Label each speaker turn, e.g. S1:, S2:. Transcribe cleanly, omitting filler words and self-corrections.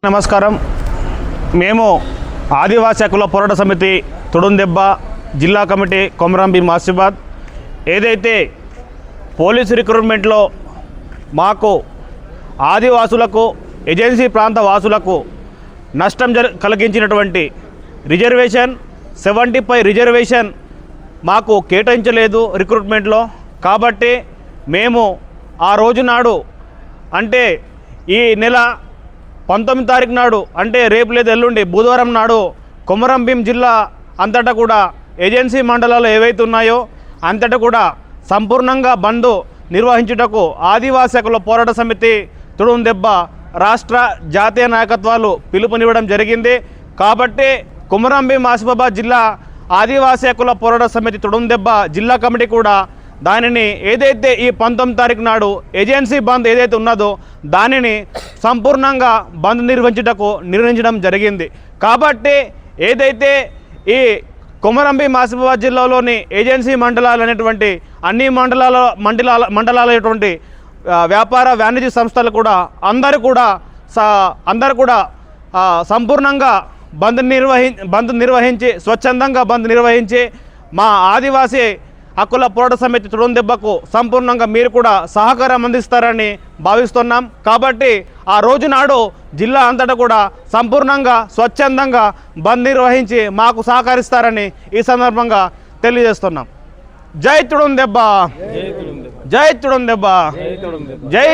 S1: నమస్కారం. మేము ఆదివాసీ హక్కుల పోరాట సమితి తుడుందెబ్బ జిల్లా కమిటీ కొమరంభీం ఆసిఫాబాద్ ఏదైతే పోలీసు రిక్రూట్మెంట్లో మాకు ఆదివాసులకు ఏజెన్సీ ప్రాంత వాసులకు నష్టం కలిగించినటువంటి రిజర్వేషన్ 75 రిజర్వేషన్ మాకు కేటాయించలేదు రిక్రూట్మెంట్లో. కాబట్టి మేము ఆ రోజు నాడు అంటే ఈ నెల 19 తారీఖు నాడు అంటే రేపు లేదు ఎల్లుండి బుధవారం నాడు కొమరంభీం జిల్లా అంతటా కూడా ఏజెన్సీ మండలాలు ఏవైతే ఉన్నాయో అంతటా కూడా సంపూర్ణంగా బంద్ నిర్వహించుటకు ఆదివాసీ హక్కుల పోరాట సమితి తుడుందెబ్బ రాష్ట్ర జాతీయ నాయకత్వాలు పిలుపునివ్వడం జరిగింది. కాబట్టి కొమరంభీం ఆసిఫాబాద్ జిల్లా ఆదివాసీ హక్కుల పోరాట సమితి తుడుందెబ్బ జిల్లా కమిటీ కూడా దానిని ఏదైతే ఈ 19 తారీఖు నాడు ఏజెన్సీ బంద్ ఏదైతే ఉన్నదో దానిని సంపూర్ణంగా బంద్ నిర్వహించడం జరిగింది. కాబట్టి ఏదైతే ఈ కొమరంభీం ఆసిఫాబాద్ జిల్లాలోని ఏజెన్సీ మండలాలు అనేటువంటి అన్ని మండలాలైనటువంటి వ్యాపార వాణిజ్య సంస్థలు కూడా అందరూ కూడా సంపూర్ణంగా బంద్ నిర్వహించి స్వచ్ఛందంగా బంద్ నిర్వహించి మా ఆదివాసీ హక్కుల పోరాట సమితి తుడుందెబ్బకు సంపూర్ణంగా మీరు కూడా సహకారం అందిస్తారని భావిస్తున్నాం. కాబట్టి ఆ రోజు నాడు జిల్లా అంతటా కూడా సంపూర్ణంగా స్వచ్ఛందంగా బంద్ నిర్వహించి మాకు సహకరిస్తారని ఈ సందర్భంగా తెలియజేస్తున్నాం. జై తుడుందెబ్బ, జై తుడుందెబ్బ, జై